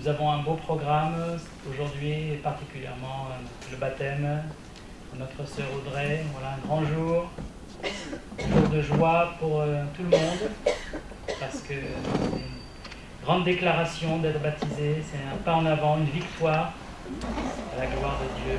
Nous avons un beau programme aujourd'hui, particulièrement le baptême de notre sœur Audrey. Voilà un grand jour de joie pour tout le monde, parce que c'est une grande déclaration d'être baptisé, c'est un pas en avant, une victoire à la gloire de Dieu.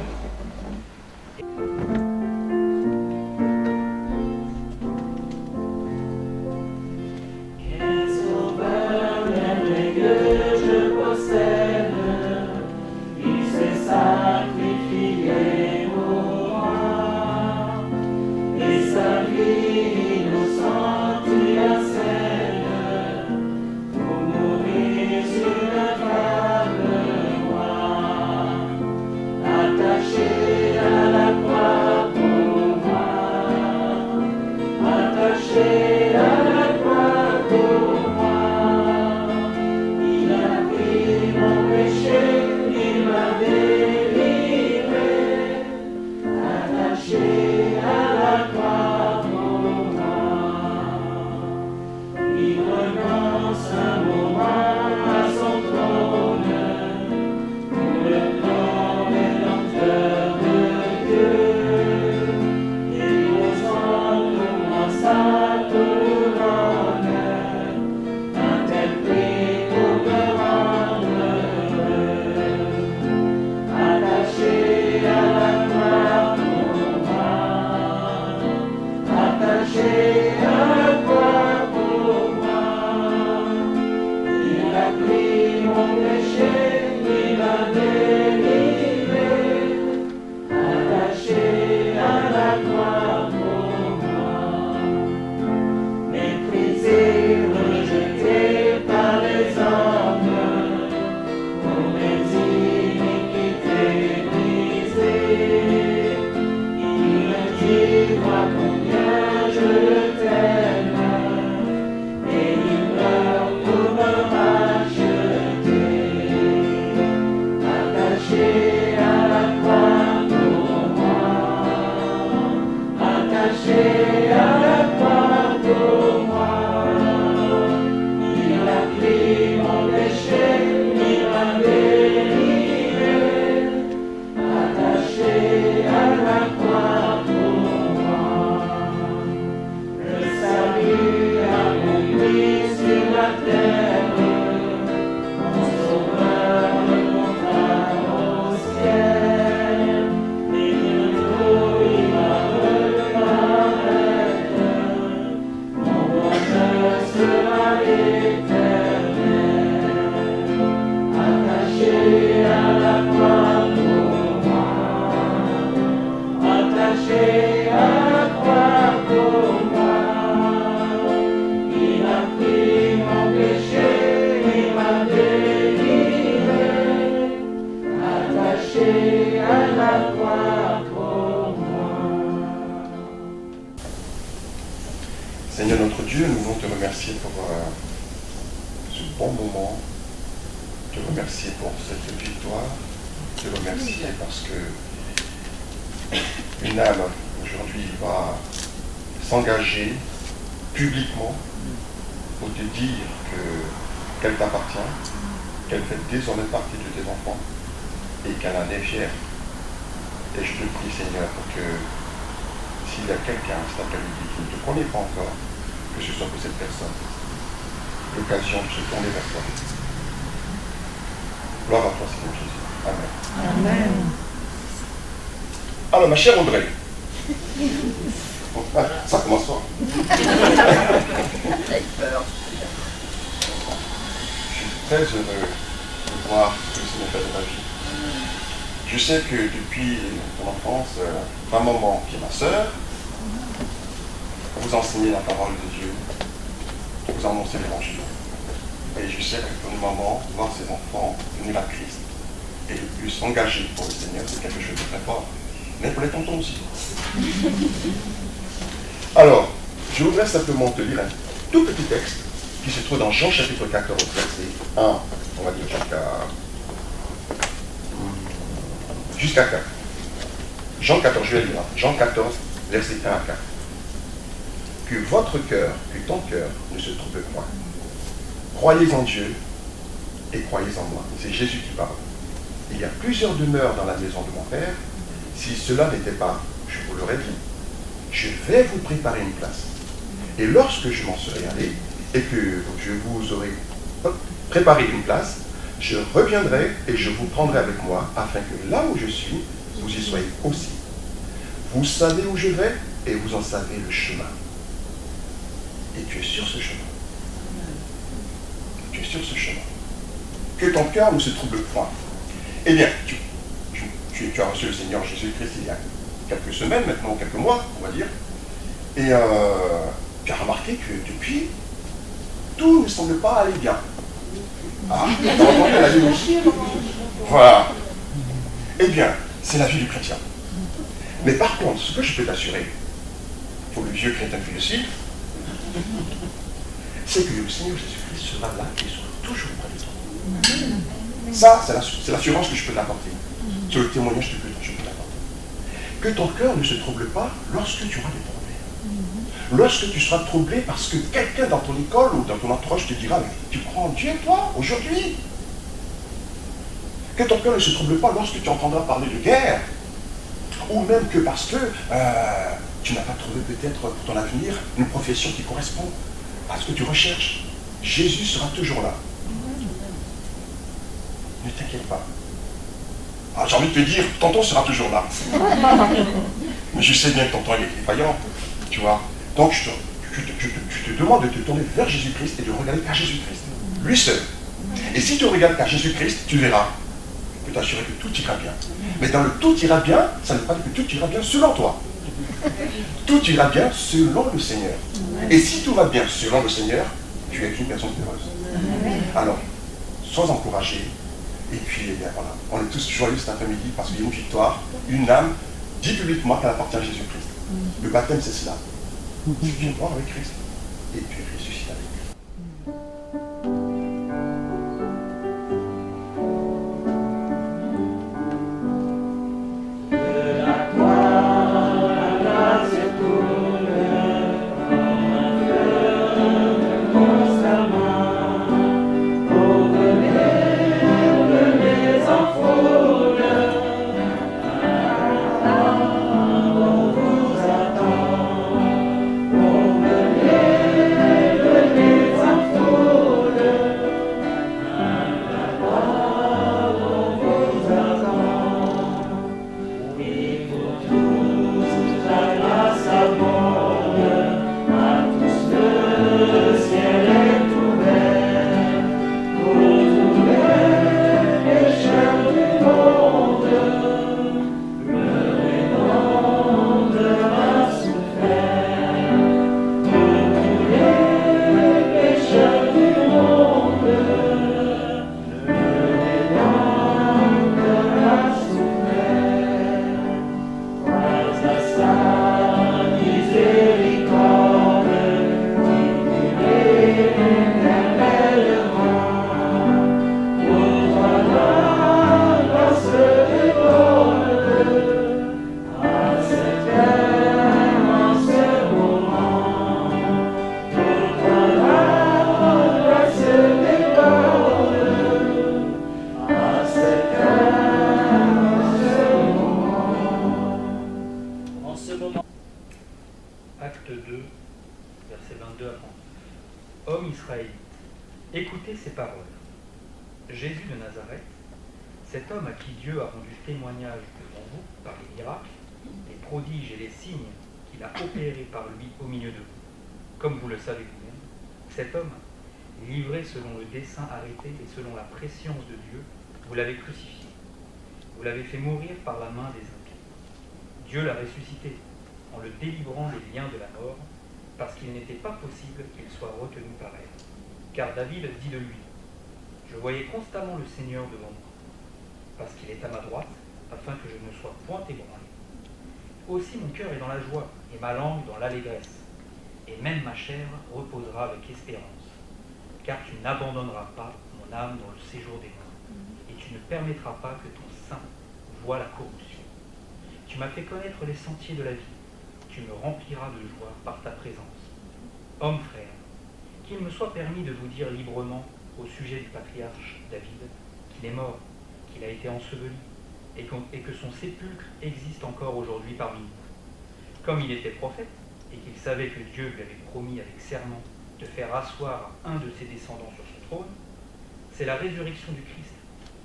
Seigneur notre Dieu, nous voulons te remercier pour ce bon moment, te remercier pour cette victoire, te remercier parce que une âme aujourd'hui va s'engager publiquement pour te dire qu'elle t'appartient, qu'elle fait désormais partie de tes enfants et qu'elle en est fière. Et je te prie, Seigneur, pour que s'il y a quelqu'un cet après-midi qui ne te connaît pas encore, que ce soit pour cette personne l'occasion de se tourner vers toi. Gloire à toi, Seigneur Jésus. Amen. Amen. Alors, ma chère Audrey, ça commence fort. Je suis très heureux de voir ce que le Seigneur fait de ma vie. Je sais que depuis ton enfance, ma maman, qui est ma sœur, vous enseignez la parole de Dieu, vous annoncez l'évangile. Et je sais que pour une maman, voir ses enfants venir à Christ et le plus s'engager pour le Seigneur, c'est quelque chose de très fort. Mais pour les tontons aussi. Alors, je voudrais simplement te lire un tout petit texte qui se trouve dans Jean chapitre 14, verset 1, on va dire jusqu'à 4. Jean 14, je vais lire. Jean 14, verset 1 à 4. Que votre cœur, que ton cœur ne se trouble point. Croyez en Dieu et croyez en moi. C'est Jésus qui parle. Il y a plusieurs demeures dans la maison de mon Père. Si cela n'était pas, je vous l'aurais dit. Je vais vous préparer une place. Et lorsque je m'en serai allé, et que je vous aurai préparé une place, je reviendrai et je vous prendrai avec moi, afin que là où je suis, vous y soyez aussi. Vous savez où je vais, et vous en savez le chemin. Et tu es sur ce chemin. Tu es sur ce chemin. Que ton cœur ne se trouble point. Eh bien, tu as reçu le Seigneur Jésus-Christ il y a quelques semaines, maintenant quelques mois, on va dire. Et tu as remarqué que depuis, tout ne semble pas aller bien. Ah, t'as entendu la vie aussi. Voilà. Eh bien, c'est la vie du chrétien. Mais par contre, ce que je peux t'assurer, pour le vieux chrétien que je suis, c'est que le Seigneur Jésus-Christ sera là et sera toujours près de toi. Ça, c'est l'assurance que je peux t'apporter. C'est le témoignage que je peux t'apporter. Que ton cœur ne se trouble pas lorsque tu auras des problèmes. Lorsque tu seras troublé parce que quelqu'un dans ton école ou dans ton entourage te dira, mais tu crois en Dieu, toi, aujourd'hui? Que ton cœur ne se trouble pas lorsque tu entendras parler de guerre. Ou même que parce que tu n'as pas trouvé peut-être pour ton avenir une profession qui correspond à ce que tu recherches. Jésus sera toujours là. Ne t'inquiète pas. Ah, j'ai envie de te dire, tonton sera toujours là. Mais je sais bien que tonton il est vaillant, tu vois. Donc je te demande de te tourner vers Jésus-Christ et de regarder qu'à Jésus-Christ. Lui seul. Et si tu regardes qu'à Jésus-Christ, tu verras. Je peux t'assurer que tout ira bien. Mais dans le tout ira bien, ça ne veut pas dire que tout ira bien selon toi. Tout ira bien selon le Seigneur. Et si tout va bien selon le Seigneur, tu es une personne heureuse. Alors, sois encouragé. Et puis, eh bien, voilà, on est tous joyeux cet après-midi parce qu'il y a une victoire, une âme, dit publiquement qu'elle appartient à Jésus-Christ. Le baptême, c'est cela. Tu es mort avec Christ et tu es ressuscité avec lui. Écoutez ces paroles. Jésus de Nazareth, cet homme à qui Dieu a rendu témoignage devant vous par les miracles, les prodiges et les signes qu'il a opérés par lui au milieu de vous, comme vous le savez vous-même, cet homme, livré selon le dessein arrêté et selon la prescience de Dieu, vous l'avez crucifié. Vous l'avez fait mourir par la main des impies. Dieu l'a ressuscité en le délivrant des liens de la mort, parce qu'il n'était pas possible qu'il soit retenu par elle. Car David dit de lui, « Je voyais constamment le Seigneur devant moi, parce qu'il est à ma droite, afin que je ne sois point ébranlé. Aussi mon cœur est dans la joie, et ma langue dans l'allégresse, et même ma chair reposera avec espérance, car tu n'abandonneras pas mon âme dans le séjour des morts, et tu ne permettras pas que ton sein voie la corruption. Tu m'as fait connaître les sentiers de la vie, tu me rempliras de joie par ta présence. Homme frère, qu'il me soit permis de vous dire librement au sujet du patriarche David, qu'il est mort, qu'il a été enseveli, et que son sépulcre existe encore aujourd'hui parmi nous. Comme il était prophète, et qu'il savait que Dieu lui avait promis avec serment de faire asseoir un de ses descendants sur son trône, c'est la résurrection du Christ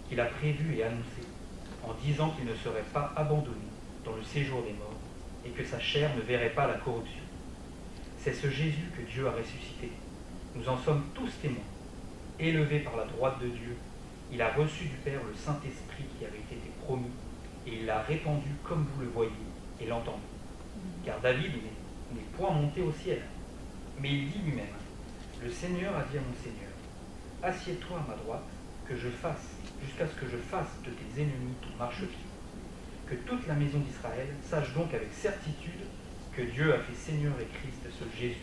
qu'il a prévue et annoncée, en disant qu'il ne serait pas abandonné dans le séjour des morts, et que sa chair ne verrait pas la corruption. C'est ce Jésus que Dieu a ressuscité. Nous en sommes tous témoins. Élevé par la droite de Dieu, il a reçu du Père le Saint-Esprit qui avait été promis, et il l'a répandu comme vous le voyez et l'entendez. Car David n'est point monté au ciel, mais il dit lui-même, « Le Seigneur a dit à mon Seigneur, assieds-toi à ma droite, que je fasse, jusqu'à ce que je fasse de tes ennemis ton marchepied. Que toute la maison d'Israël sache donc avec certitude que Dieu a fait Seigneur et Christ ce Jésus,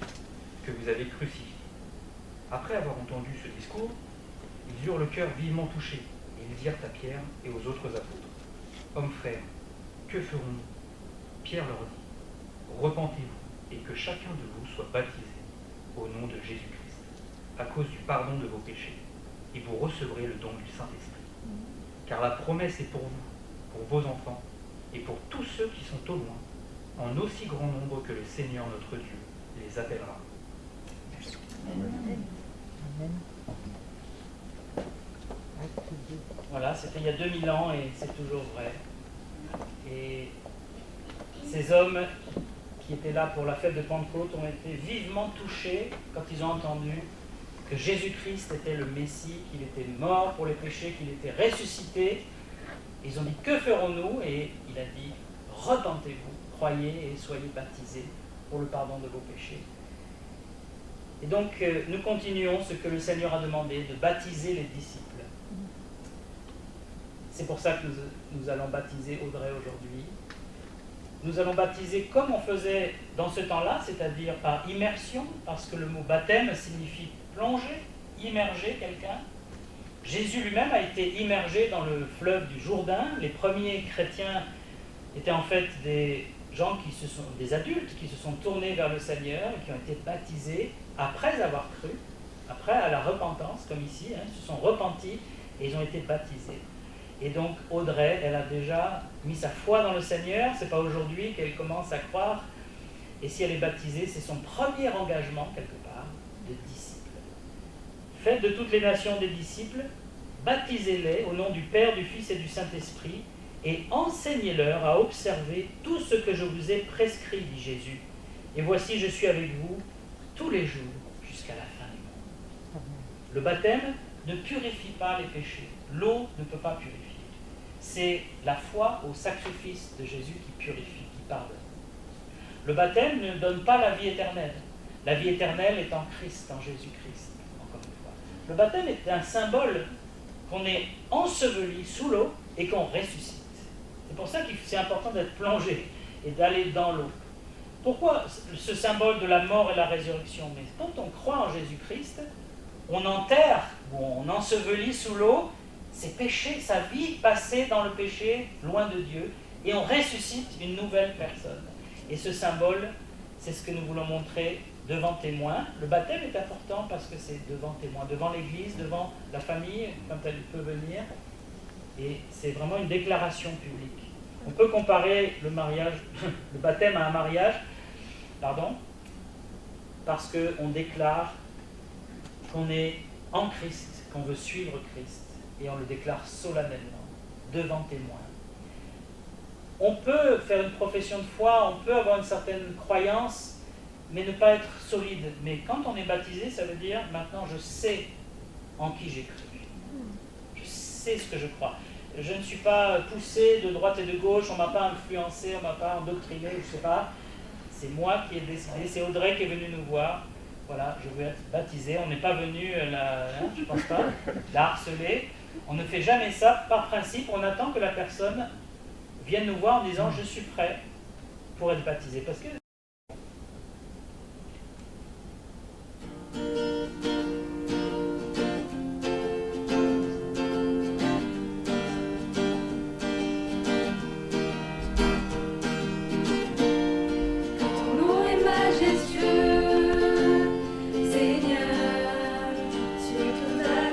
que vous avez crucifié. » Après avoir entendu ce discours, ils eurent le cœur vivement touché, et ils dirent à Pierre et aux autres apôtres, « Hommes frères, que ferons-nous » Pierre leur dit, « Repentez-vous, et que chacun de vous soit baptisé au nom de Jésus-Christ, à cause du pardon de vos péchés, et vous recevrez le don du Saint-Esprit. Car la promesse est pour vous, pour vos enfants, et pour tous ceux qui sont au loin, en aussi grand nombre que le Seigneur notre Dieu les appellera. » Amen. Voilà, c'était il y a 2000 ans et c'est toujours vrai. Et ces hommes qui étaient là pour la fête de Pentecôte ont été vivement touchés quand ils ont entendu que Jésus-Christ était le Messie, qu'il était mort pour les péchés, qu'il était ressuscité. Ils ont dit, que ferons-nous? Et il a dit, repentez-vous, croyez et soyez baptisés pour le pardon de vos péchés. Et donc, nous continuons ce que le Seigneur a demandé, de baptiser les disciples. C'est pour ça que nous allons baptiser Audrey aujourd'hui. Nous allons baptiser comme on faisait dans ce temps-là, c'est-à-dire par immersion, parce que le mot baptême signifie plonger, immerger quelqu'un. Jésus lui-même a été immergé dans le fleuve du Jourdain. Les premiers chrétiens étaient en fait des gens des adultes qui se sont tournés vers le Seigneur et qui ont été baptisés après avoir cru, après à la repentance, comme ici, ils se sont repentis et ils ont été baptisés. Et donc Audrey, elle a déjà mis sa foi dans le Seigneur, c'est pas aujourd'hui qu'elle commence à croire, et si elle est baptisée, c'est son premier engagement, quelque part, de disciple. Faites de toutes les nations des disciples, baptisez-les au nom du Père, du Fils et du Saint-Esprit, et enseignez-leur à observer tout ce que je vous ai prescrit, dit Jésus. Et voici, je suis avec vous tous les jours jusqu'à la fin du monde. Le baptême ne purifie pas les péchés. L'eau ne peut pas purifier. C'est la foi au sacrifice de Jésus qui purifie, qui pardonne. Le baptême ne donne pas la vie éternelle. La vie éternelle est en Christ, en Jésus-Christ, encore une fois. Le baptême est un symbole qu'on est enseveli sous l'eau et qu'on ressuscite. C'est pour ça que c'est important d'être plongé et d'aller dans l'eau. Pourquoi ce symbole de la mort et la résurrection? Mais quand on croit en Jésus-Christ, on enterre ou on ensevelit sous l'eau ses péchés, sa vie passée dans le péché, loin de Dieu, et on ressuscite une nouvelle personne. Et ce symbole, c'est ce que nous voulons montrer devant témoins. Le baptême est important parce que c'est devant témoins, devant l'Église, devant la famille, quand elle peut venir. Et c'est vraiment une déclaration publique. On peut comparer le baptême à un mariage, parce qu'on déclare qu'on est en Christ, qu'on veut suivre Christ, et on le déclare solennellement, devant témoins. On peut faire une profession de foi, on peut avoir une certaine croyance, mais ne pas être solide. Mais quand on est baptisé, ça veut dire, maintenant je sais en qui j'ai cru. Je sais ce que je crois. Je ne suis pas poussé de droite et de gauche, on ne m'a pas influencé, on ne m'a pas endoctriné, je ne sais pas. C'est moi qui ai décidé, c'est Audrey qui est venue nous voir. Voilà, je veux être baptisé. On n'est pas venu je ne pense pas, la harceler. On ne fait jamais ça par principe. On attend que la personne vienne nous voir en disant « je suis prêt pour être baptisé ». Parce que Seigneur, sur toute la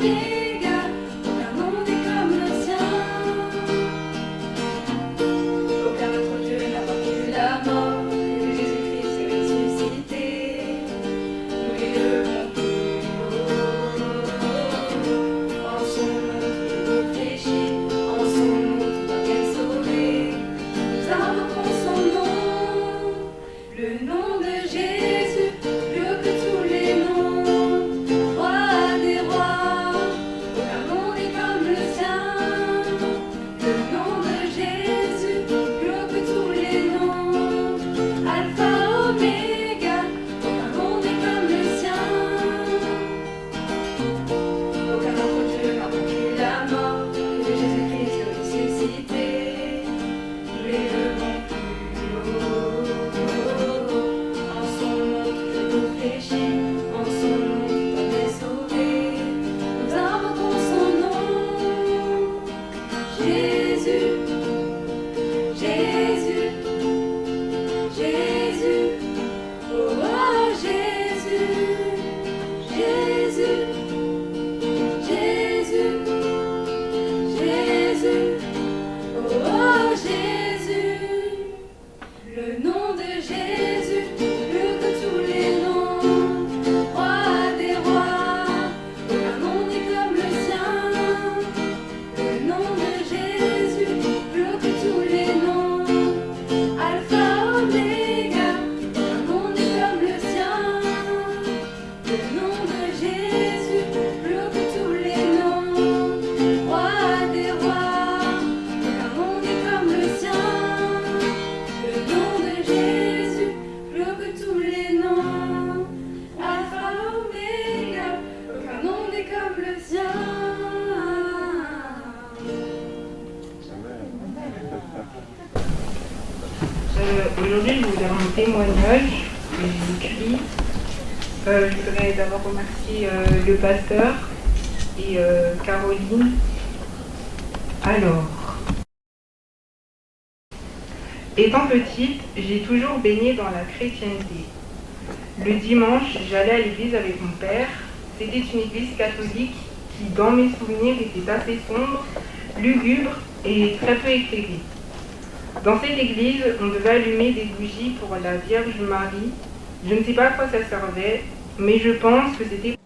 oméga, aucun nom n'est comme le sien. Aucun autre Dieu n'a vaincu la mort, que Jésus-Christ est ressuscité. Nous l'élevons plus haut. En son nom tout réfléchit, en son nom tout est sauvé. Nous invoquons son nom, le nom de Jésus, plus haut que tous les noms. Roi des rois, aucun nom n'est comme le sien. Le nom de Jésus, plus haut que tous les noms. Alpha, Oméga, aucun nom n'est comme le sien. Aucun autre Dieu n'a vaincu la mort, que Jésus-Christ est ressuscité. Nous l'élevons plus haut. En son nom tout fléchit, en son nom tout est sauvé. Nous invoquons son nom. Jésus, Jésus, Jésus, oh Jésus, Jésus, Jésus, Jésus, oh Jésus. Le nom de Jésus, plus que tous les noms. Roi des rois, aucun nom n'est comme le sien. Le nom de Jésus, plus que tous les noms. Alpha, Oméga, aucun nom n'est comme le sien. Le nom de Jésus, plus que tous les noms. Roi des rois, aucun nom n'est comme le sien. Le nom de Jésus, plus que tous les noms. Alpha, Oméga, aucun nom n'est comme le sien. Aujourd'hui, je vous donne un témoignage que j'ai écrit. Je voudrais d'abord remercier le pasteur et Caroline. Alors, étant petite, j'ai toujours baigné dans la chrétienté. Le dimanche, j'allais à l'église avec mon père. C'était une église catholique qui, dans mes souvenirs, était assez sombre, lugubre et très peu éclairée. Dans cette église, on devait allumer des bougies pour la Vierge Marie. Je ne sais pas à quoi ça servait, mais je pense que c'était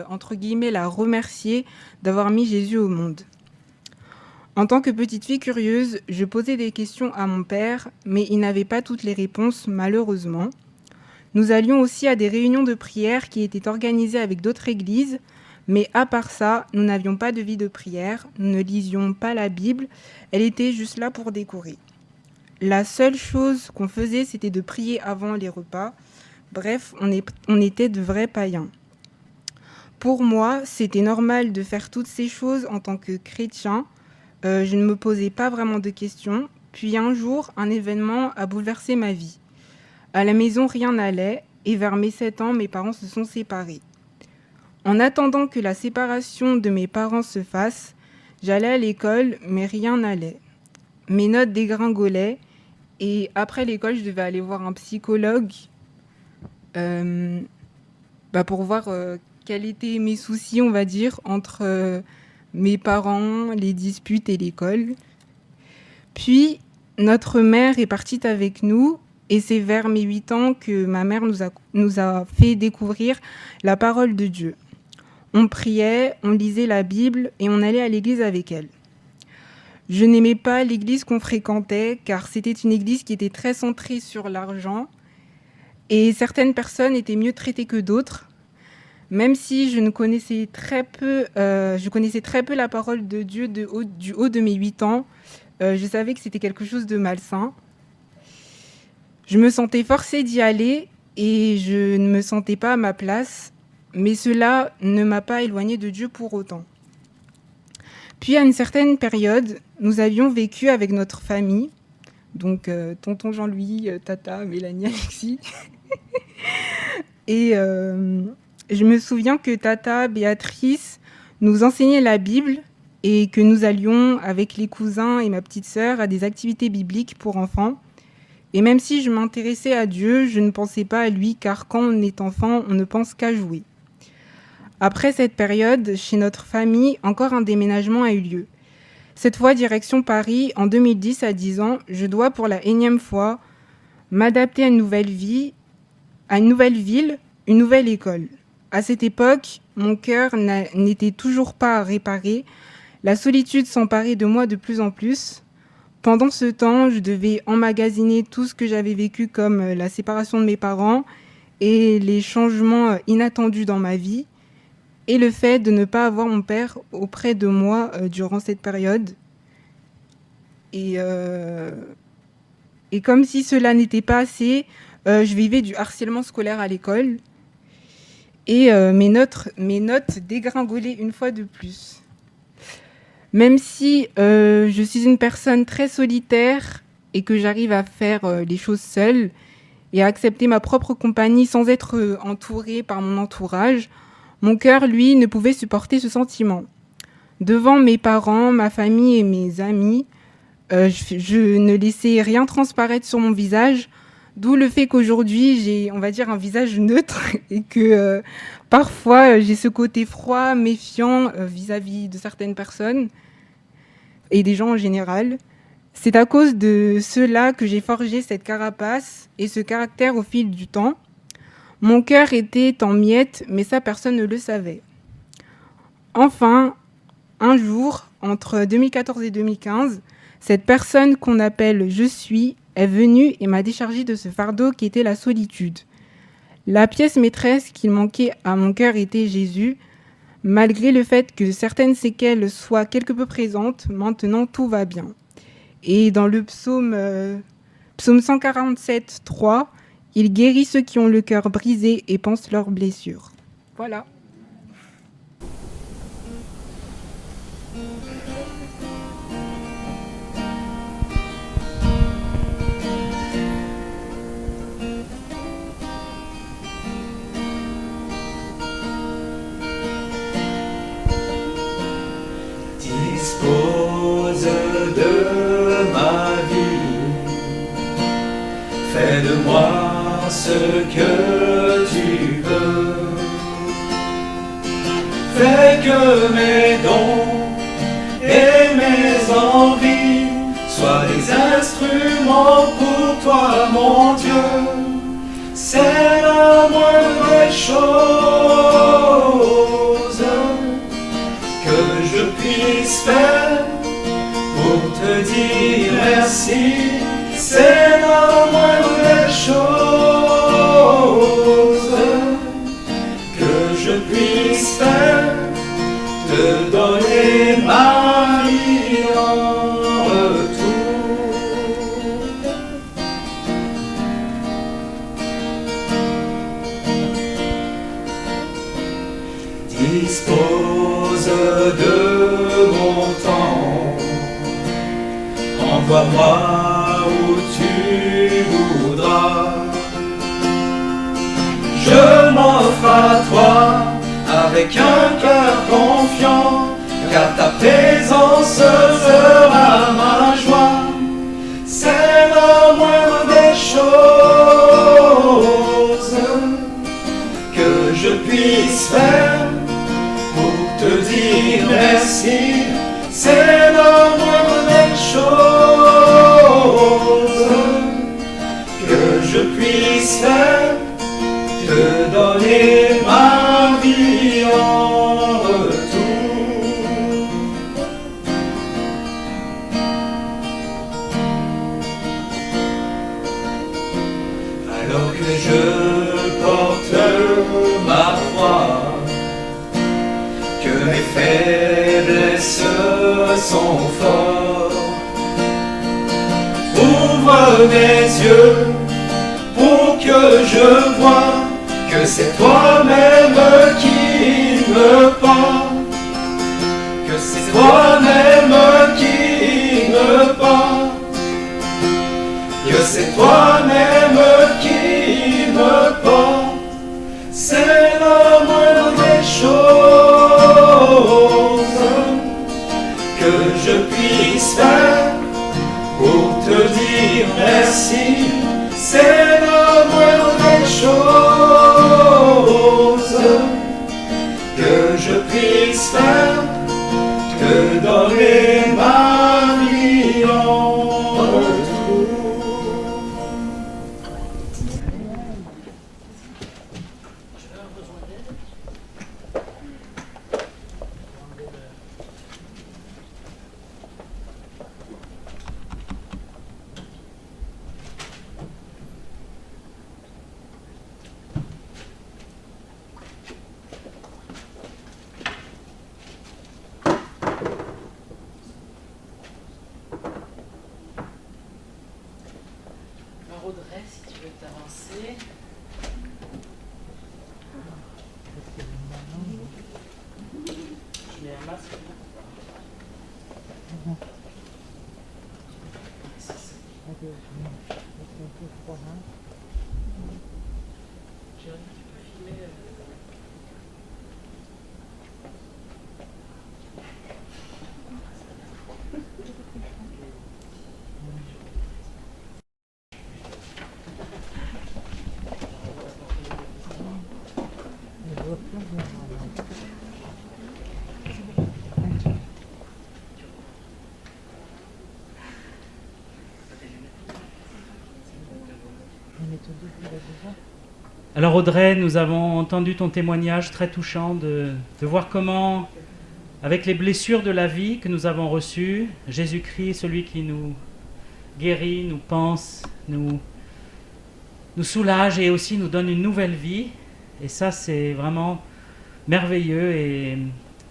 entre guillemets la remercier d'avoir mis Jésus au monde. En tant que petite fille curieuse, je posais des questions à mon père, mais il n'avait pas toutes les réponses, malheureusement. Nous allions aussi à des réunions de prière qui étaient organisées avec d'autres églises, mais à part ça, nous n'avions pas de vie de prière, nous ne lisions pas la Bible, elle était juste là pour décorer. La seule chose qu'on faisait, c'était de prier avant les repas. Bref, on était de vrais païens. Pour moi, c'était normal de faire toutes ces choses en tant que chrétien. Je ne me posais pas vraiment de questions. Puis un jour, un événement a bouleversé ma vie. À la maison, rien n'allait, et vers mes 7 ans, mes parents se sont séparés. En attendant que la séparation de mes parents se fasse, j'allais à l'école, mais rien n'allait. Mes notes dégringolaient, et après l'école, je devais aller voir un psychologue pour voir quels étaient mes soucis, on va dire, entre mes parents, les disputes et l'école. Puis, notre mère est partie avec nous, et c'est vers mes 8 ans que ma mère nous a fait découvrir la parole de Dieu. On priait, on lisait la Bible, et on allait à l'église avec elle. Je n'aimais pas l'église qu'on fréquentait, car c'était une église qui était très centrée sur l'argent, et certaines personnes étaient mieux traitées que d'autres. Même si je connaissais très peu la parole de Dieu du haut de mes 8 ans, je savais que c'était quelque chose de malsain. Je me sentais forcée d'y aller et je ne me sentais pas à ma place, mais cela ne m'a pas éloignée de Dieu pour autant. Puis à une certaine période, nous avions vécu avec notre famille, donc tonton Jean-Louis, tata, Mélanie, Alexis. Et je me souviens que tata Béatrice nous enseignait la Bible et que nous allions avec les cousins et ma petite sœur à des activités bibliques pour enfants. Et même si je m'intéressais à Dieu, je ne pensais pas à lui, car quand on est enfant, on ne pense qu'à jouer. Après cette période, chez notre famille, encore un déménagement a eu lieu. Cette fois, direction Paris, en 2010 à 10 ans, je dois pour la énième fois m'adapter à une nouvelle vie, à une nouvelle ville, une nouvelle école. À cette époque, mon cœur n'était toujours pas réparé. La solitude s'emparait de moi de plus en plus. Pendant ce temps, je devais emmagasiner tout ce que j'avais vécu comme la séparation de mes parents et les changements inattendus dans ma vie et le fait de ne pas avoir mon père auprès de moi durant cette période. Et comme si cela n'était pas assez, je vivais du harcèlement scolaire à l'école et mes notes dégringolaient une fois de plus. Même si je suis une personne très solitaire et que j'arrive à faire les choses seule et à accepter ma propre compagnie sans être entourée par mon entourage, mon cœur, lui, ne pouvait supporter ce sentiment. Devant mes parents, ma famille et mes amis, je ne laissais rien transparaître sur mon visage, d'où le fait qu'aujourd'hui, j'ai, on va dire, un visage neutre et que parfois, j'ai ce côté froid, méfiant vis-à-vis de certaines personnes et des gens en général. C'est à cause de cela que j'ai forgé cette carapace et ce caractère au fil du temps. Mon cœur était en miettes, mais ça, personne ne le savait. Enfin, un jour, entre 2014 et 2015, cette personne qu'on appelle « je suis » est venue et m'a déchargée de ce fardeau qui était la solitude. La pièce maîtresse qu'il manquait à mon cœur était Jésus. Malgré le fait que certaines séquelles soient quelque peu présentes, maintenant tout va bien. Et dans le psaume 147, 3, il guérit ceux qui ont le cœur brisé et pansent leurs blessures. Voilà. Dispose de ma vie, fais de moi ce que tu veux, fais que mes dons et mes envies soient des instruments pour toi, mon Dieu. C'est la moindre des choses que je puisse faire pour te dire merci. C'est la moindre des choses que je puisse faire, te donner ma vie en retour. Dispose de mon temps, envoie-moi où tu voudras. Je m'offre à toi avec un cœur confiant, car ta présence sera ma joie. C'est la moindre des choses que je puisse faire pour te dire merci. C'est la moindre des choses que je puisse faire, te donner ma vie en retour. Alors que je porte ma croix, que mes faiblesses sont fortes, ouvre mes yeux pour que je voie que c'est toi-même qui me porte, que c'est toi-même qui me porte, que c'est toi-même qui me porte. C'est la moindre des choses que je puisse faire pour te dire merci. C'est la moindre des choses que te donner ma vie en retour. Alors Audrey, si tu veux t'avancer. Je mets un masque. C'est ça. Jérémy, tu peux filmer. Alors Audrey, nous avons entendu ton témoignage très touchant de voir comment, avec les blessures de la vie que nous avons reçues, Jésus-Christ, celui qui nous guérit, nous pense, nous soulage et aussi nous donne une nouvelle vie. Et ça, c'est vraiment merveilleux et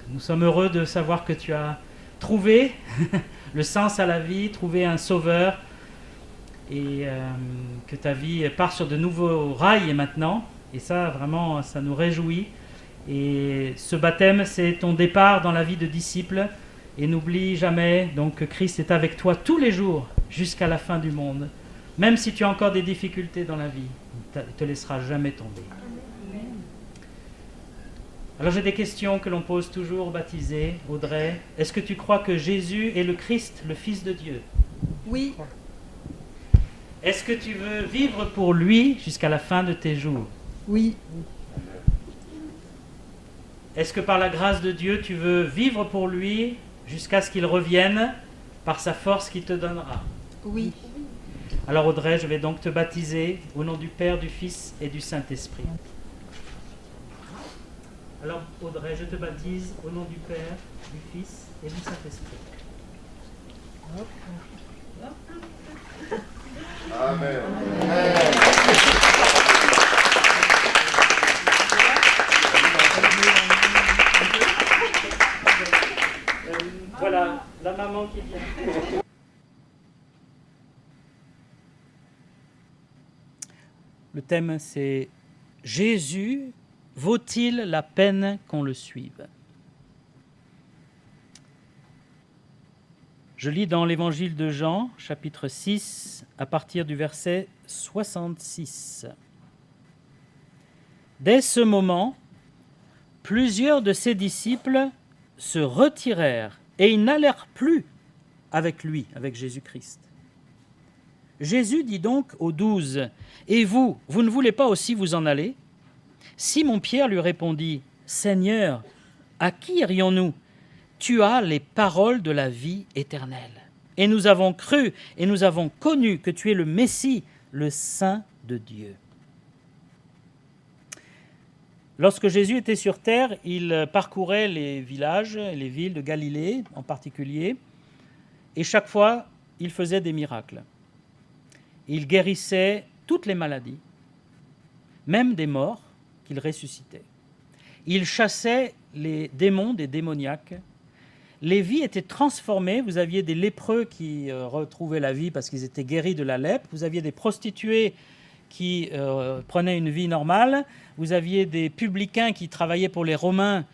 nous sommes heureux de savoir que tu as trouvé le sens à la vie, trouvé un sauveur et que ta vie part sur de nouveaux rails maintenant. Et ça, vraiment, ça nous réjouit. Et ce baptême, c'est ton départ dans la vie de disciple. Et n'oublie jamais donc, que Christ est avec toi tous les jours jusqu'à la fin du monde. Même si tu as encore des difficultés dans la vie, il ne te laissera jamais tomber. Alors j'ai des questions que l'on pose toujours aux baptisés. Audrey, est-ce que tu crois que Jésus est le Christ, le Fils de Dieu? Oui. Est-ce que tu veux vivre pour lui jusqu'à la fin de tes jours? Oui. Est-ce que par la grâce de Dieu, tu veux vivre pour lui jusqu'à ce qu'il revienne par sa force qu'il te donnera? Oui. Alors Audrey, je vais donc te baptiser au nom du Père, du Fils et du Saint-Esprit. Alors Audrey, je te baptise au nom du Père, du Fils et du Saint-Esprit. Amen. Voilà, la maman qui vient. Le thème, c'est « Jésus vaut-il la peine qu'on le suive ?» Je lis dans l'Évangile de Jean, chapitre 6, à partir du verset 66. Dès ce moment, plusieurs de ses disciples se retirèrent et ils n'allèrent plus avec lui, avec Jésus-Christ. Jésus dit donc aux 12, « Et vous, vous ne voulez pas aussi vous en aller ?» Simon-Pierre lui répondit, « Seigneur, à qui irions-nous ? Tu as les paroles de la vie éternelle. Et nous avons cru et nous avons connu que tu es le Messie, le Saint de Dieu. » Lorsque Jésus était sur terre, il parcourait les villages, les villes de Galilée en particulier, et chaque fois, il faisait des miracles. Il guérissait toutes les maladies, même des morts qu'il ressuscitait. Il chassait les démons des démoniaques. Les vies étaient transformées. Vous aviez des lépreux qui retrouvaient la vie parce qu'ils étaient guéris de la lèpre. Vous aviez des prostituées qui prenaient une vie normale. Vous aviez des publicains qui travaillaient pour les Romains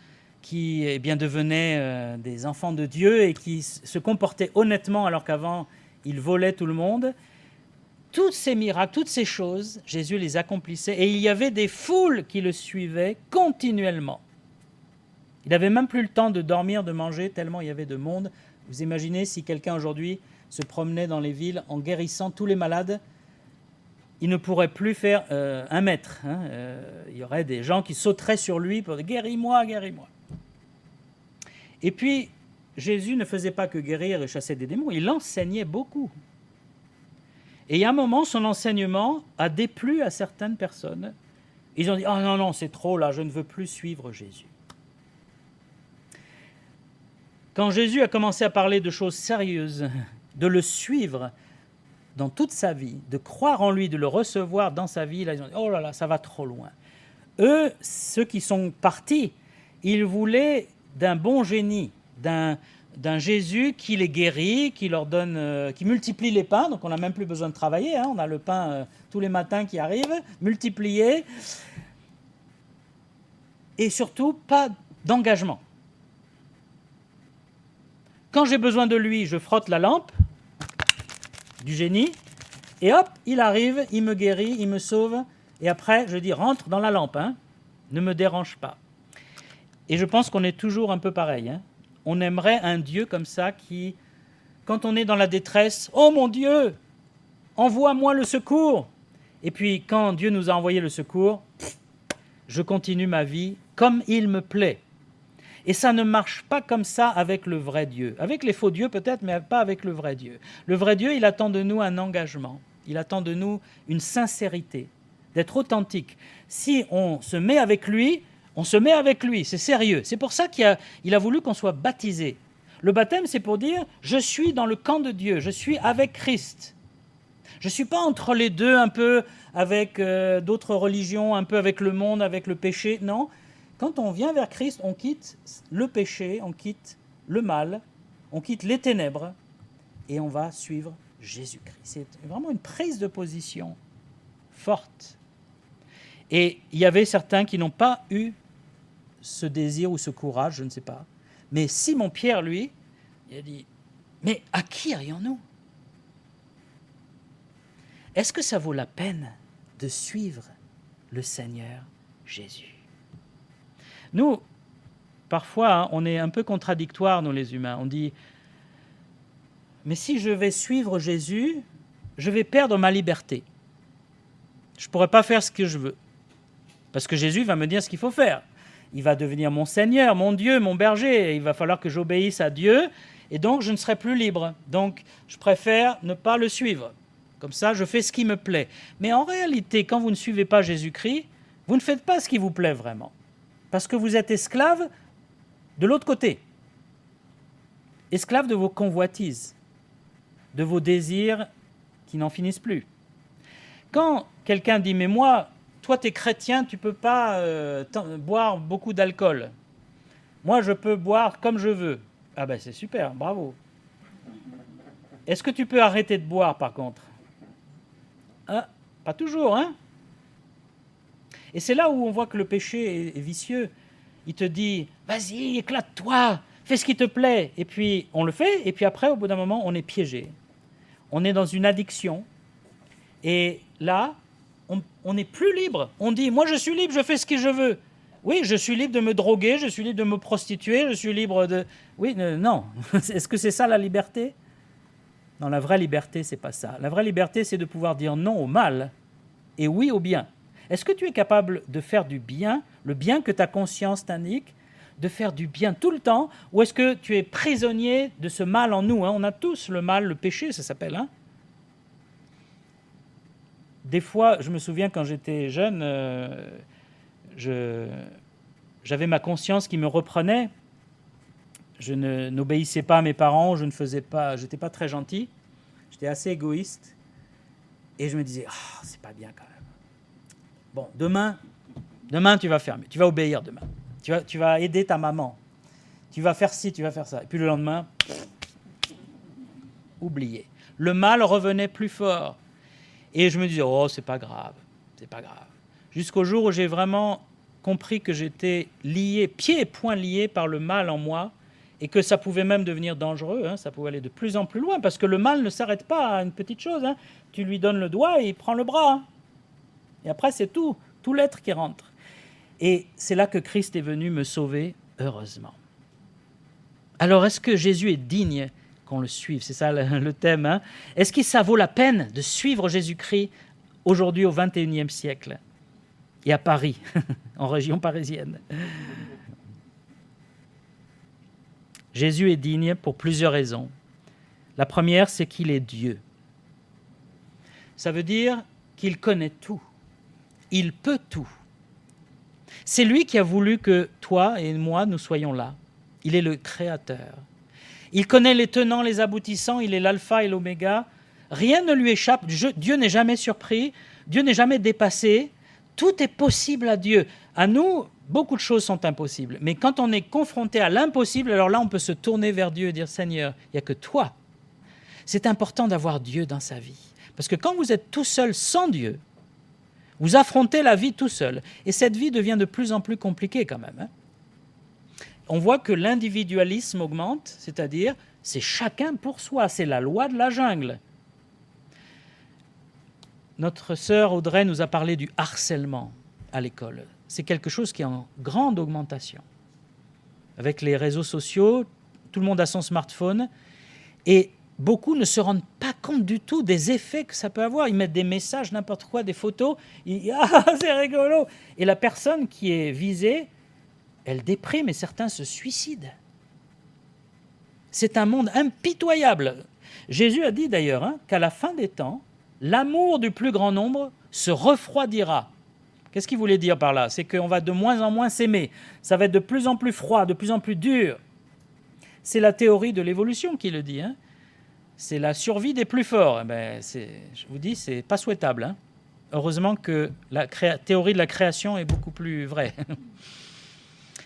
qui devenaient des enfants de Dieu et qui se comportaient honnêtement alors qu'avant, ils volaient tout le monde. Tous ces miracles, toutes ces choses, Jésus les accomplissait et il y avait des foules qui le suivaient continuellement. Il n'avait même plus le temps de dormir, de manger, tellement il y avait de monde. Vous imaginez si quelqu'un aujourd'hui se promenait dans les villes en guérissant tous les malades, il ne pourrait plus faire 1 mètre. Il y aurait des gens qui sauteraient sur lui pour dire « Guéris-moi, guéris-moi ». Et puis, Jésus ne faisait pas que guérir et chasser des démons, il enseignait beaucoup. Et il y a un moment, son enseignement a déplu à certaines personnes. Ils ont dit « Ah non, non, c'est trop là, je ne veux plus suivre Jésus ». Quand Jésus a commencé à parler de choses sérieuses, de le suivre dans toute sa vie, de croire en lui, de le recevoir dans sa vie, là, ils ont dit « Oh là là, ça va trop loin ». Eux, ceux qui sont partis, ils voulaient d'un bon génie, d'un Jésus qui les guérit, qui leur donne, qui multiplie les pains, donc on n'a même plus besoin de travailler, hein, on a le pain tous les matins qui arrive, multiplié, et surtout pas d'engagement. Quand j'ai besoin de lui, je frotte la lampe du génie, et hop, il arrive, il me guérit, il me sauve, et après je dis rentre dans la lampe, hein, ne me dérange pas. Et je pense qu'on est toujours un peu pareil, hein. On aimerait un Dieu comme ça qui, quand on est dans la détresse, « Oh mon Dieu, envoie-moi le secours !» Et puis quand Dieu nous a envoyé le secours, je continue ma vie comme il me plaît. Et ça ne marche pas comme ça avec le vrai Dieu. Avec les faux dieux peut-être, mais pas avec le vrai Dieu. Le vrai Dieu, il attend de nous un engagement. Il attend de nous une sincérité, d'être authentique. Si on se met avec lui, on se met avec lui, c'est sérieux. C'est pour ça qu'il a voulu qu'on soit baptisé. Le baptême, c'est pour dire « je suis dans le camp de Dieu, je suis avec Christ ». Je ne suis pas entre les deux, un peu avec d'autres religions, un peu avec le monde, avec le péché. Non, quand on vient vers Christ, on quitte le péché, on quitte le mal, on quitte les ténèbres et on va suivre Jésus-Christ. C'est vraiment une prise de position forte. Et il y avait certains qui n'ont pas eu ce désir ou ce courage, je ne sais pas. Mais Simon-Pierre, lui, il a dit « Mais à qui irions-nous ? Est-ce que ça vaut la peine de suivre le Seigneur Jésus ?» Nous, parfois, hein, on est un peu contradictoires, nous les humains. On dit « Mais si je vais suivre Jésus, je vais perdre ma liberté. Je ne pourrai pas faire ce que je veux. Parce que Jésus va me dire ce qu'il faut faire. Il va devenir mon Seigneur, mon Dieu, mon berger. Il va falloir que j'obéisse à Dieu. Et donc, je ne serai plus libre. Donc, je préfère ne pas le suivre. Comme ça, je fais ce qui me plaît. Mais en réalité, quand vous ne suivez pas Jésus-Christ, vous ne faites pas ce qui vous plaît vraiment. Parce que vous êtes esclave de l'autre côté. Esclave de vos convoitises, de vos désirs qui n'en finissent plus. Quand quelqu'un dit « Mais moi, toi, tu es chrétien, tu ne peux pas boire beaucoup d'alcool. Moi, je peux boire comme je veux. » Ah ben, c'est super, bravo. Est-ce que tu peux arrêter de boire, par contre ? Ah, pas toujours, hein ? Et c'est là où on voit que le péché est vicieux. Il te dit « Vas-y, éclate-toi, fais ce qui te plaît. » Et puis, on le fait, et puis après, au bout d'un moment, on est piégé. On est dans une addiction. Et là, on n'est plus libre. On dit « Moi, je suis libre, je fais ce que je veux. » Oui, je suis libre de me droguer, je suis libre de me prostituer, je suis libre de... Oui, non. Est-ce que c'est ça la liberté ? Non, la vraie liberté, c'est pas ça. La vraie liberté, c'est de pouvoir dire non au mal et oui au bien. Est-ce que tu es capable de faire du bien, le bien que ta conscience t'indique, de faire du bien tout le temps, ou est-ce que tu es prisonnier de ce mal en nous, hein ? On a tous le mal, le péché, ça s'appelle. Hein ? Des fois, je me souviens quand j'étais jeune, j'avais ma conscience qui me reprenait. Je n'obéissais pas à mes parents, je n'étais pas très gentil, j'étais assez égoïste. Et je me disais, c'est pas bien quand même. Bon, demain tu vas faire mieux, tu vas obéir demain. Tu vas aider ta maman. Tu vas faire ci, tu vas faire ça. Et puis le lendemain, oublié. Le mal revenait plus fort. Et je me disais, c'est pas grave, c'est pas grave. Jusqu'au jour où j'ai vraiment compris que j'étais lié, pieds et poings liés par le mal en moi, et que ça pouvait même devenir dangereux, hein, ça pouvait aller de plus en plus loin, parce que le mal ne s'arrête pas à une petite chose. Hein. Tu lui donnes le doigt et il prend le bras. Hein. Et après, c'est tout l'être qui rentre. Et c'est là que Christ est venu me sauver, heureusement. Alors, est-ce que Jésus est digne qu'on le suive ? C'est ça le thème. Hein. Est-ce que ça vaut la peine de suivre Jésus-Christ aujourd'hui au XXIe siècle ? Et à Paris, en région parisienne. Jésus est digne pour plusieurs raisons. La première, c'est qu'il est Dieu. Ça veut dire qu'il connaît tout. Il peut tout. C'est lui qui a voulu que toi et moi, nous soyons là. Il est le Créateur. Il connaît les tenants, les aboutissants, il est l'alpha et l'oméga. Rien ne lui échappe. Dieu n'est jamais surpris. Dieu n'est jamais dépassé. Tout est possible à Dieu. À nous, beaucoup de choses sont impossibles. Mais quand on est confronté à l'impossible, alors là, on peut se tourner vers Dieu et dire « Seigneur, il n'y a que toi ». C'est important d'avoir Dieu dans sa vie. Parce que quand vous êtes tout seul sans Dieu, vous affrontez la vie tout seul. Et cette vie devient de plus en plus compliquée quand même. On voit que l'individualisme augmente, c'est-à-dire c'est chacun pour soi, c'est la loi de la jungle. Notre sœur Audrey nous a parlé du harcèlement à l'école. C'est quelque chose qui est en grande augmentation. Avec les réseaux sociaux, tout le monde a son smartphone et beaucoup ne se rendent pas compte du tout des effets que ça peut avoir. Ils mettent des messages, n'importe quoi, des photos. Ah, c'est rigolo. Et la personne qui est visée, elle déprime et certains se suicident. C'est un monde impitoyable. Jésus a dit d'ailleurs qu'à la fin des temps, l'amour du plus grand nombre se refroidira. Qu'est-ce qu'il voulait dire par là? C'est qu'on va de moins en moins s'aimer. Ça va être de plus en plus froid, de plus en plus dur. C'est la théorie de l'évolution qui le dit. C'est la survie des plus forts. Je vous dis, c'est pas souhaitable. Heureusement que la théorie de la création est beaucoup plus vraie.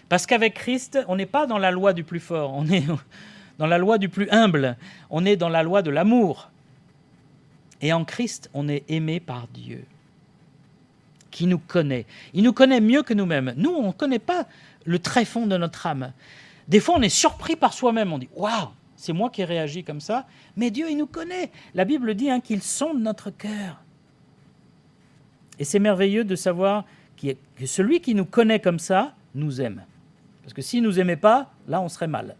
Parce qu'avec Christ, on n'est pas dans la loi du plus fort, on est dans la loi du plus humble, on est dans la loi de l'amour. Et en Christ, on est aimé par Dieu, qui nous connaît. Il nous connaît mieux que nous-mêmes. Nous, on ne connaît pas le tréfonds de notre âme. Des fois, on est surpris par soi-même. On dit « Waouh, c'est moi qui ai réagi comme ça ». Mais Dieu, il nous connaît. La Bible dit qu'il sonde notre cœur. Et c'est merveilleux de savoir que celui qui nous connaît comme ça nous aime. Parce que s'il ne nous aimait pas, là, on serait mal.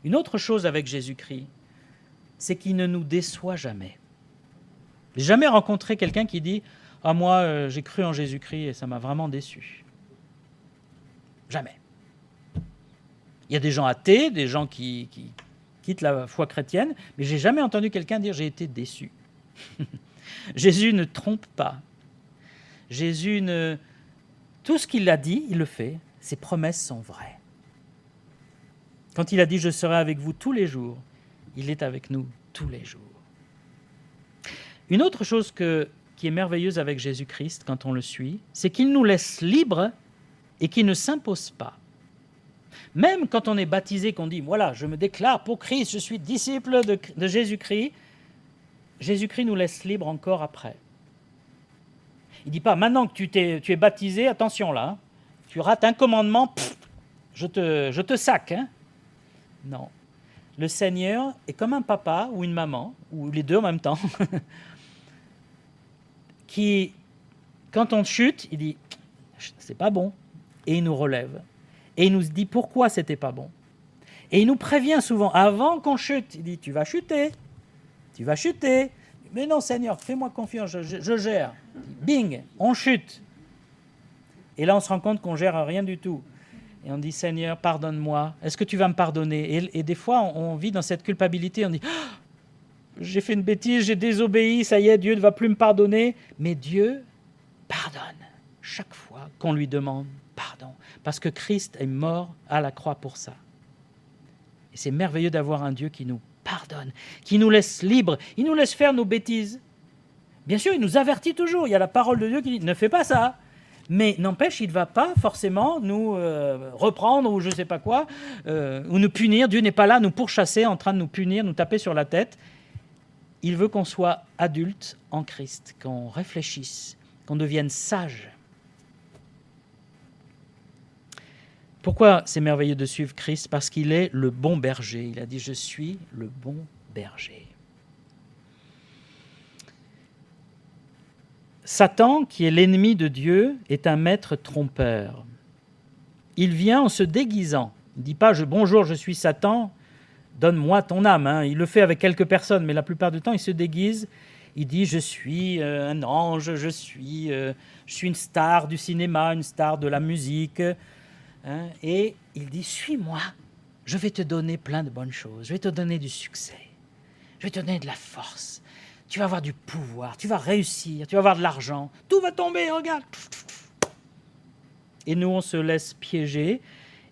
Une autre chose avec Jésus-Christ, c'est qu'il ne nous déçoit jamais. Je n'ai jamais rencontré quelqu'un qui dit « Ah, moi, j'ai cru en Jésus-Christ et ça m'a vraiment déçu. » Jamais. Il y a des gens athées, des gens qui quittent la foi chrétienne, mais je n'ai jamais entendu quelqu'un dire « J'ai été déçu. » Jésus ne trompe pas. Jésus ne... Tout ce qu'il a dit, il le fait. Ses promesses sont vraies. Quand il a dit « Je serai avec vous tous les jours », il est avec nous tous les jours. Une autre chose qui est merveilleuse avec Jésus-Christ quand on le suit, c'est qu'il nous laisse libres et qu'il ne s'impose pas. Même quand on est baptisé, qu'on dit « Voilà, je me déclare pour Christ, je suis disciple de Jésus-Christ », Jésus-Christ nous laisse libres encore après. Il ne dit pas « Maintenant que tu es baptisé, attention là, tu rates un commandement, je te sac. » Non. Le Seigneur est comme un papa ou une maman, ou les deux en même temps, qui, quand on chute, il dit « c'est pas bon », et il nous relève. Et il nous dit pourquoi c'était pas bon. Et il nous prévient souvent, avant qu'on chute, il dit « tu vas chuter, tu vas chuter ». Mais non Seigneur, fais-moi confiance, je gère. Bing, on chute. Et là on se rend compte qu'on gère rien du tout. Et on dit, Seigneur, pardonne-moi. Est-ce que tu vas me pardonner ? Et des fois, on vit dans cette culpabilité. On dit, oh, j'ai fait une bêtise, j'ai désobéi, ça y est, Dieu ne va plus me pardonner. Mais Dieu pardonne chaque fois qu'on lui demande pardon. Parce que Christ est mort à la croix pour ça. Et c'est merveilleux d'avoir un Dieu qui nous pardonne, qui nous laisse libres. Il nous laisse faire nos bêtises. Bien sûr, il nous avertit toujours. Il y a la parole de Dieu qui dit, ne fais pas ça. Mais n'empêche, il ne va pas forcément nous reprendre ou je ne sais pas quoi, ou nous punir. Dieu n'est pas là, nous pourchasser, en train de nous punir, nous taper sur la tête. Il veut qu'on soit adulte en Christ, qu'on réfléchisse, qu'on devienne sage. Pourquoi c'est merveilleux de suivre Christ ? Parce qu'il est le bon berger. Il a dit « Je suis le bon berger ». Satan, qui est l'ennemi de Dieu, est un maître trompeur. Il vient en se déguisant. Il ne dit pas « Bonjour, je suis Satan, donne-moi ton âme ». Il le fait avec quelques personnes, mais la plupart du temps, il se déguise. Il dit « Je suis un ange, je suis une star du cinéma, une star de la musique, hein, et il dit, suis-moi, je vais te donner plein de bonnes choses, je vais te donner du succès, je vais te donner de la force, tu vas avoir du pouvoir, tu vas réussir, tu vas avoir de l'argent, tout va tomber, regarde. Et nous, on se laisse piéger.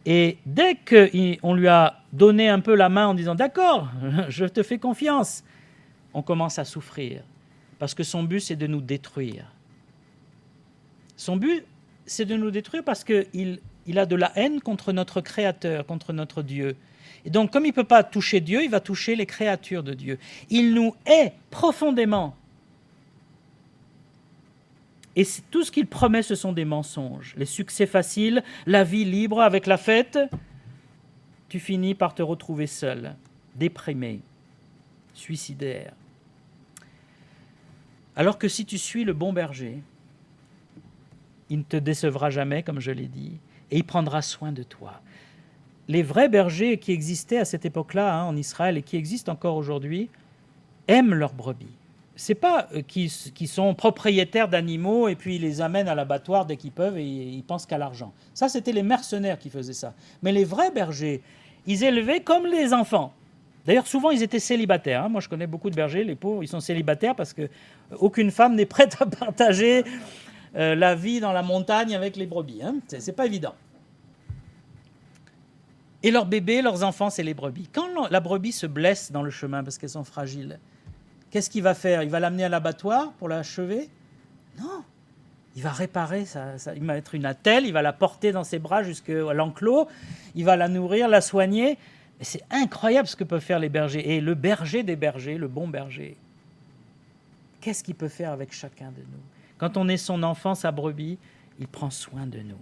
Et dès qu'on lui a donné un peu la main en disant « D'accord, je te fais confiance », on commence à souffrir. Parce que son but, c'est de nous détruire. Son but, c'est de nous détruire parce qu'il a de la haine contre notre Créateur, contre notre Dieu. Et donc, comme il ne peut pas toucher Dieu, il va toucher les créatures de Dieu. Il nous hait profondément. Et tout ce qu'il promet, ce sont des mensonges. Les succès faciles, la vie libre avec la fête, tu finis par te retrouver seul, déprimé, suicidaire. Alors que si tu suis le bon berger, il ne te décevra jamais, comme je l'ai dit, et il prendra soin de toi. Les vrais bergers qui existaient à cette époque-là, en Israël, et qui existent encore aujourd'hui, aiment leurs brebis. Ce n'est pas qu'ils sont propriétaires d'animaux et puis ils les amènent à l'abattoir dès qu'ils peuvent et ils pensent qu'à l'argent. Ça, c'était les mercenaires qui faisaient ça. Mais les vrais bergers, ils élevaient comme les enfants. D'ailleurs, souvent, ils étaient célibataires. Moi, je connais beaucoup de bergers, les pauvres, ils sont célibataires parce qu'aucune femme n'est prête à partager la vie dans la montagne avec les brebis. C'est pas évident. Et leurs bébés, leurs enfants, c'est les brebis. Quand la brebis se blesse dans le chemin parce qu'elles sont fragiles, qu'est-ce qu'il va faire? Il va l'amener à l'abattoir pour l'achever? Non. Il va réparer, il va mettre une attelle, il va la porter dans ses bras jusqu'à l'enclos, il va la nourrir, la soigner. Mais c'est incroyable ce que peuvent faire les bergers. Et le berger des bergers, le bon berger, qu'est-ce qu'il peut faire avec chacun de nous? Quand on est son enfant, sa brebis, il prend soin de nous.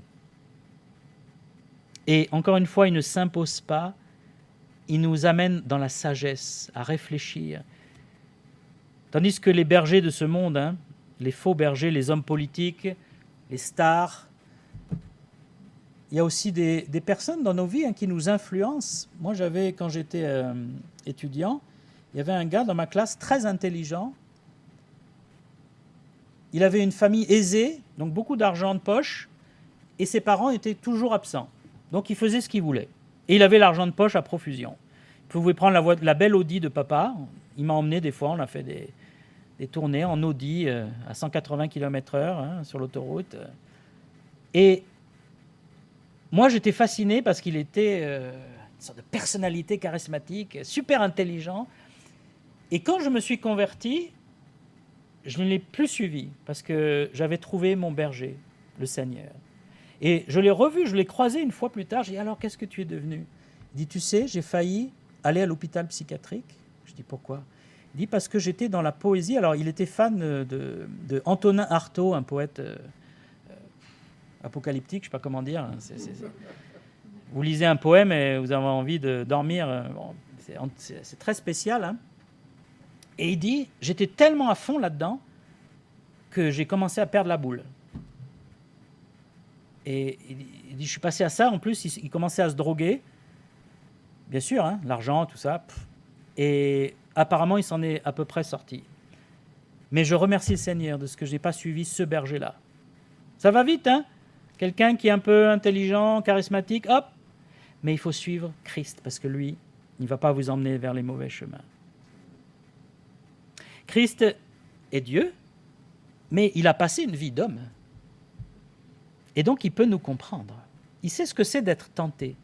Et encore une fois, il ne s'impose pas, il nous amène dans la sagesse, à réfléchir. Tandis que les bergers de ce monde, les faux bergers, les hommes politiques, les stars, il y a aussi des personnes dans nos vies qui nous influencent. Moi, quand j'étais étudiant, il y avait un gars dans ma classe très intelligent. Il avait une famille aisée, donc beaucoup d'argent de poche, et ses parents étaient toujours absents. Donc, il faisait ce qu'il voulait. Et il avait l'argent de poche à profusion. Il pouvait prendre la belle Audi de papa. Il m'a emmené des fois, on a fait des tournées en Audi à 180 km/h sur l'autoroute. Et moi, j'étais fasciné parce qu'il était une sorte de personnalité charismatique, super intelligent. Et quand je me suis converti, je ne l'ai plus suivi parce que j'avais trouvé mon berger, le Seigneur. Et je l'ai revu, je l'ai croisé une fois plus tard. J'ai dit, alors, qu'est-ce que tu es devenu? Il dit, tu sais, j'ai failli aller à l'hôpital psychiatrique. Je dis, pourquoi? Il dit, parce que j'étais dans la poésie. Alors, il était fan de Antonin Artaud, un poète apocalyptique, je ne sais pas comment dire. Vous lisez un poème et vous avez envie de dormir. Bon, c'est très spécial. Et il dit, j'étais tellement à fond là-dedans que j'ai commencé à perdre la boule. Et il dit, je suis passé à ça. En plus, il commençait à se droguer. Bien sûr, l'argent, tout ça. Et apparemment, il s'en est à peu près sorti. Mais je remercie le Seigneur de ce que je n'ai pas suivi ce berger-là. Ça va vite, Quelqu'un qui est un peu intelligent, charismatique, hop. Mais il faut suivre Christ, parce que lui, il ne va pas vous emmener vers les mauvais chemins. Christ est Dieu, mais il a passé une vie d'homme. Et donc, il peut nous comprendre. Il sait ce que c'est d'être tenté,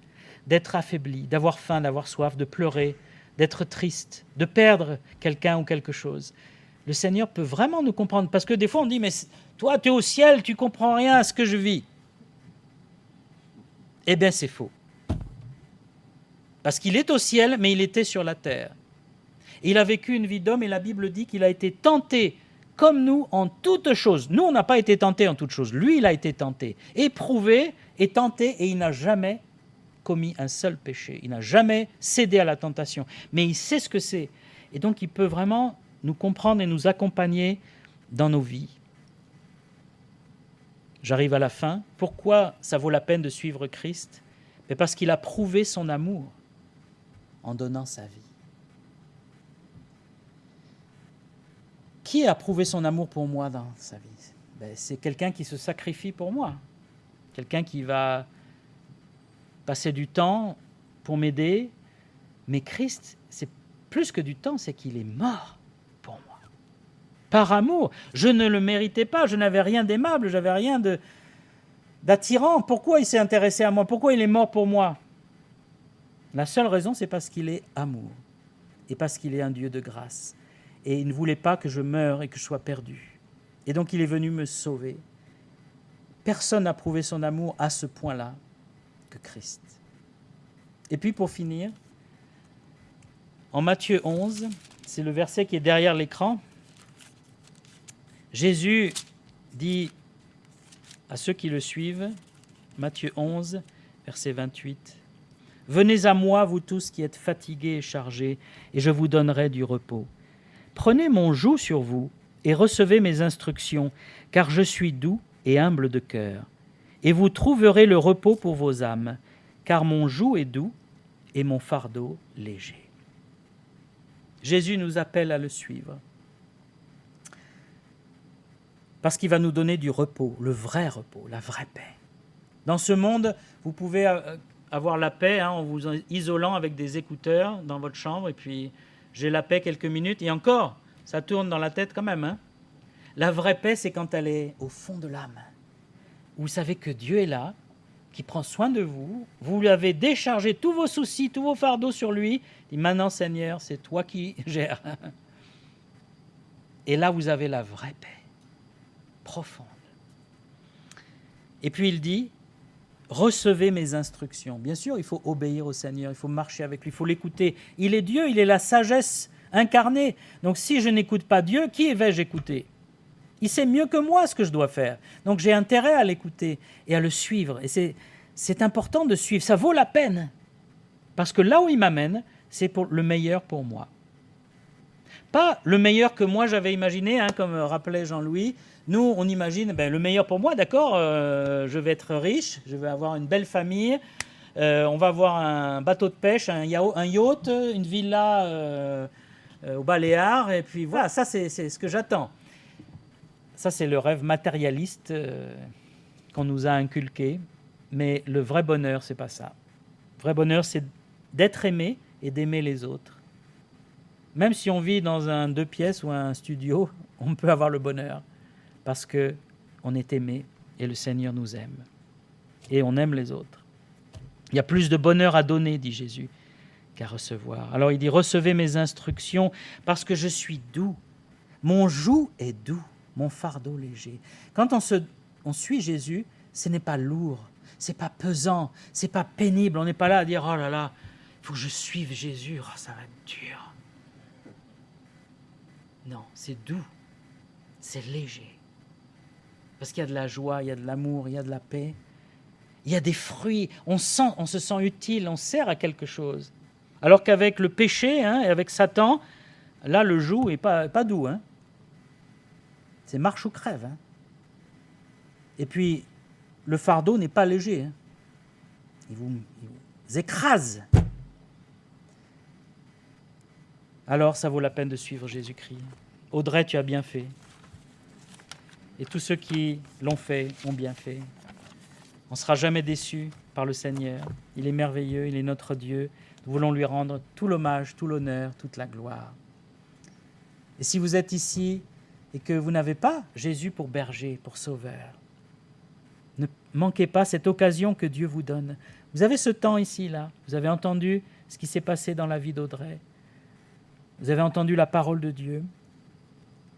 d'être affaibli, d'avoir faim, d'avoir soif, de pleurer, d'être triste, de perdre quelqu'un ou quelque chose. Le Seigneur peut vraiment nous comprendre. Parce que des fois, on dit, mais toi, tu es au ciel, tu ne comprends rien à ce que je vis. Eh bien, c'est faux. Parce qu'il est au ciel, mais il était sur la terre. Et il a vécu une vie d'homme, et la Bible dit qu'il a été tenté comme nous en toutes choses. Nous, on n'a pas été tentés en toutes choses. Lui, il a été tenté, éprouvé et tenté, et il n'a jamais commis un seul péché. Il n'a jamais cédé à la tentation. Mais il sait ce que c'est. Et donc, il peut vraiment nous comprendre et nous accompagner dans nos vies. J'arrive à la fin. Pourquoi ça vaut la peine de suivre Christ? Mais parce qu'il a prouvé son amour en donnant sa vie. Qui a prouvé son amour pour moi dans sa vie? C'est quelqu'un qui se sacrifie pour moi. Quelqu'un qui va passer du temps pour m'aider, mais Christ, c'est plus que du temps, c'est qu'il est mort pour moi. Par amour, je ne le méritais pas, je n'avais rien d'aimable, je n'avais rien d'attirant. Pourquoi il s'est intéressé à moi? Pourquoi il est mort pour moi? La seule raison, c'est parce qu'il est amour et parce qu'il est un Dieu de grâce. Et il ne voulait pas que je meure et que je sois perdu. Et donc il est venu me sauver. Personne n'a prouvé son amour à ce point-là que Christ. Et puis pour finir, en Matthieu 11, c'est le verset qui est derrière l'écran, Jésus dit à ceux qui le suivent, Matthieu 11, verset 28, « Venez à moi, vous tous qui êtes fatigués et chargés, et je vous donnerai du repos. Prenez mon joug sur vous et recevez mes instructions, car je suis doux et humble de cœur, et vous trouverez le repos pour vos âmes, car mon joug est doux et mon fardeau léger. » Jésus nous appelle à le suivre, parce qu'il va nous donner du repos, le vrai repos, la vraie paix. Dans ce monde, vous pouvez avoir la paix en vous isolant avec des écouteurs dans votre chambre, et puis j'ai la paix quelques minutes, et encore, ça tourne dans la tête quand même. La vraie paix, c'est quand elle est au fond de l'âme. Vous savez que Dieu est là, qui prend soin de vous, vous lui avez déchargé tous vos soucis, tous vos fardeaux sur lui, il dit maintenant Seigneur, c'est toi qui gères. Et là, vous avez la vraie paix, profonde. Et puis il dit, recevez mes instructions. Bien sûr, il faut obéir au Seigneur, il faut marcher avec lui, il faut l'écouter. Il est Dieu, il est la sagesse incarnée. Donc si je n'écoute pas Dieu, qui vais-je écouter? Il sait mieux que moi ce que je dois faire. Donc j'ai intérêt à l'écouter et à le suivre. Et c'est important de suivre, ça vaut la peine. Parce que là où il m'amène, c'est pour le meilleur pour moi. Pas le meilleur que moi j'avais imaginé, comme rappelait Jean-Louis. Nous, on imagine le meilleur pour moi, d'accord, je vais être riche, je vais avoir une belle famille, on va avoir un bateau de pêche, un yacht, une villa aux Baléares, et puis voilà, ça c'est ce que j'attends. Ça, c'est le rêve matérialiste qu'on nous a inculqué. Mais le vrai bonheur, c'est pas ça. Le vrai bonheur, c'est d'être aimé et d'aimer les autres. Même si on vit dans un 2 pièces ou un studio, on peut avoir le bonheur parce qu'on est aimé et le Seigneur nous aime. Et on aime les autres. Il y a plus de bonheur à donner, dit Jésus, qu'à recevoir. Alors il dit, recevez mes instructions parce que je suis doux. Mon joug est doux. Mon fardeau léger. Quand on suit Jésus, ce n'est pas lourd, ce n'est pas pesant, ce n'est pas pénible. On n'est pas là à dire « Oh là là, il faut que je suive Jésus, oh, ça va être dur. » Non, c'est doux, c'est léger. Parce qu'il y a de la joie, il y a de l'amour, il y a de la paix. Il y a des fruits, on se sent utile, on sert à quelque chose. Alors qu'avec le péché, et avec Satan, là le joug n'est pas doux. C'est marche ou crève. Et puis, le fardeau n'est pas léger. Il vous écrase. Alors, ça vaut la peine de suivre Jésus-Christ. Audrey, tu as bien fait. Et tous ceux qui l'ont fait ont bien fait. On ne sera jamais déçus par le Seigneur. Il est merveilleux, il est notre Dieu. Nous voulons lui rendre tout l'hommage, tout l'honneur, toute la gloire. Et si vous êtes ici et que vous n'avez pas Jésus pour berger, pour sauveur, ne manquez pas cette occasion que Dieu vous donne. Vous avez ce temps ici, là. Vous avez entendu ce qui s'est passé dans la vie d'Audrey. Vous avez entendu la parole de Dieu.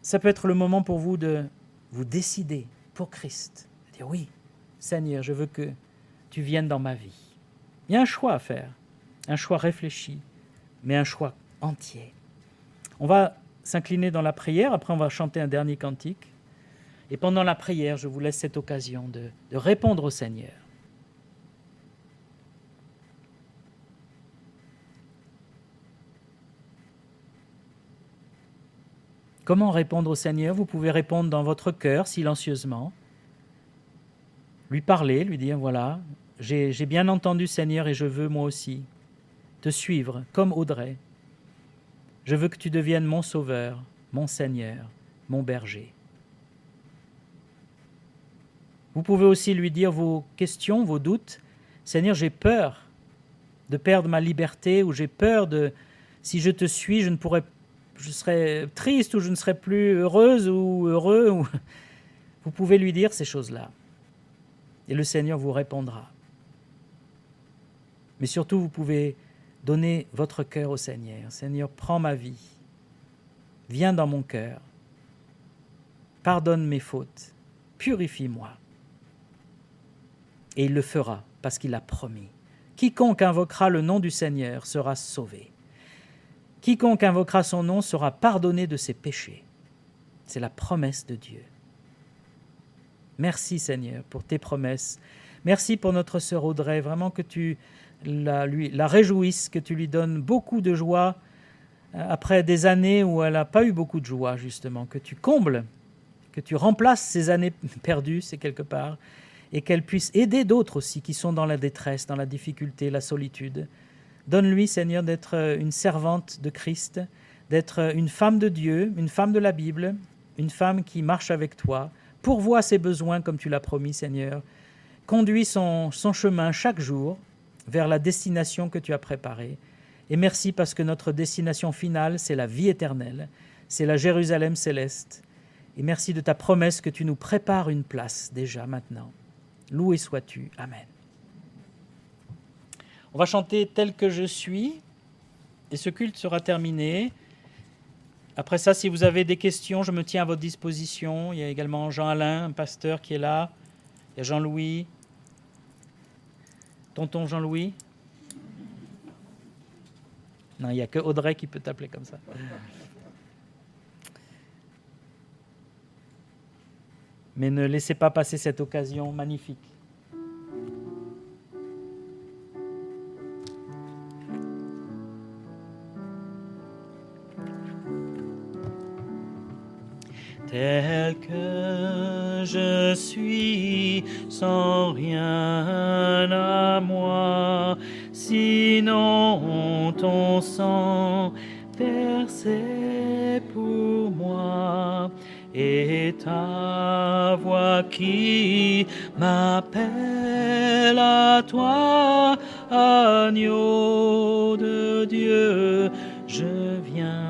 Ça peut être le moment pour vous de vous décider pour Christ. De dire oui, Seigneur, je veux que tu viennes dans ma vie. Il y a un choix à faire, un choix réfléchi, mais un choix entier. On va s'incliner dans la prière, après on va chanter un dernier cantique. Et pendant la prière, je vous laisse cette occasion de répondre au Seigneur. Comment répondre au Seigneur? Vous pouvez répondre dans votre cœur, silencieusement. Lui parler, lui dire, voilà, j'ai bien entendu Seigneur et je veux moi aussi te suivre comme Audrey. Je veux que tu deviennes mon sauveur, mon Seigneur, mon berger. Vous pouvez aussi lui dire vos questions, vos doutes, Seigneur, j'ai peur de perdre ma liberté, ou j'ai peur de, si je te suis, je serai triste, ou je ne serai plus heureuse ou heureux. Ou... Vous pouvez lui dire ces choses-là. Et le Seigneur vous répondra. Mais surtout, vous pouvez donner votre cœur au Seigneur. Seigneur, prends ma vie. Viens dans mon cœur. Pardonne mes fautes. Purifie-moi. Et il le fera, parce qu'il a promis. Quiconque invoquera le nom du Seigneur sera sauvé. Quiconque invoquera son nom sera pardonné de ses péchés. C'est la promesse de Dieu. Merci Seigneur pour tes promesses. Merci pour notre sœur Audrey, vraiment que tu la réjouisses, que tu lui donnes beaucoup de joie après des années où elle n'a pas eu beaucoup de joie justement, que tu combles, que tu remplaces ces années perdues, c'est quelque part, et qu'elle puisse aider d'autres aussi qui sont dans la détresse, dans la difficulté, la solitude. Donne-lui Seigneur d'être une servante de Christ, d'être une femme de Dieu, une femme de la Bible, une femme qui marche avec toi, pourvois ses besoins comme tu l'as promis, Seigneur. Conduis son chemin chaque jour vers la destination que tu as préparée. Et merci parce que notre destination finale, c'est la vie éternelle, c'est la Jérusalem céleste. Et merci de ta promesse que tu nous prépares une place déjà maintenant. Loué sois-tu. Amen. On va chanter « Tel que je suis » et ce culte sera terminé. Après ça, si vous avez des questions, je me tiens à votre disposition. Il y a également Jean-Alain, un pasteur qui est là. Il y a Jean-Louis. Tonton Jean-Louis. Non, il n'y a que Audrey qui peut t'appeler comme ça. Mais ne laissez pas passer cette occasion magnifique. Tel que je suis, sans rien à moi, sinon ton sang versé pour moi, et ta voix qui m'appelle à toi, agneau de Dieu, je viens,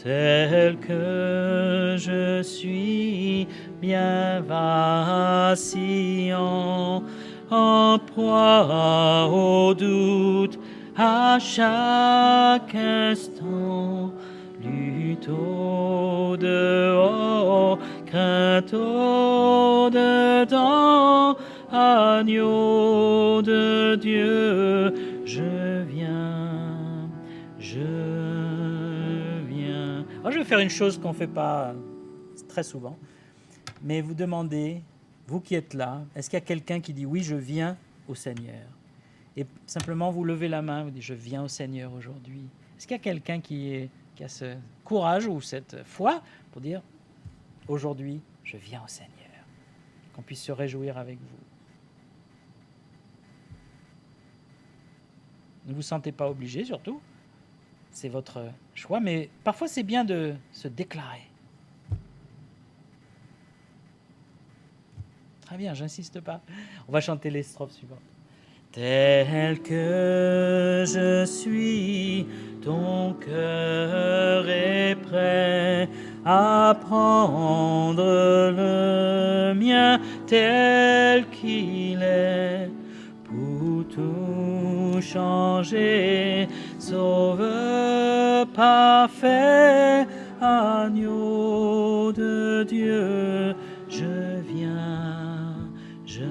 tel que je suis, bien vacillant, en proie au doute, à chaque instant, lutte au-dehors, crainte au-dedans, agneau de Dieu, je viens, je viens. Alors, je vais faire une chose qu'on ne fait pas très souvent, mais vous demandez, vous qui êtes là, est-ce qu'il y a quelqu'un qui dit oui, je viens au Seigneur? Et simplement vous levez la main, vous dites je viens au Seigneur aujourd'hui. Est-ce qu'il y a quelqu'un qui a ce courage ou cette foi pour dire aujourd'hui je viens au Seigneur, qu'on puisse se réjouir avec vous? Ne vous sentez pas obligé surtout, c'est votre choix, mais parfois c'est bien de se déclarer. Très bien, j'insiste pas. On va chanter les strophes suivantes. Tel que je suis, ton cœur est prêt à prendre le mien tel qu'il est, pour tout changer, sauveur parfait, agneau de Dieu, je viens, je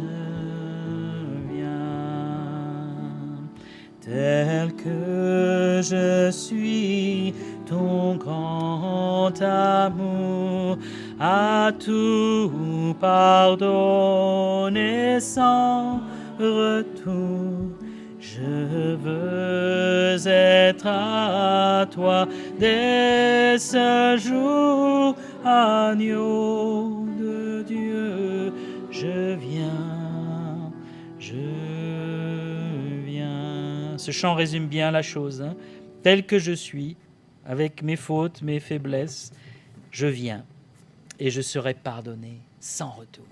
tel que je suis, ton grand amour a tout pardonné sans retour. Je veux être à toi dès ce jour, agneau de Dieu, je viens, je viens. Ce chant résume bien la chose, hein. Tel que je suis, avec mes fautes, mes faiblesses, je viens et je serai pardonné. sans retour.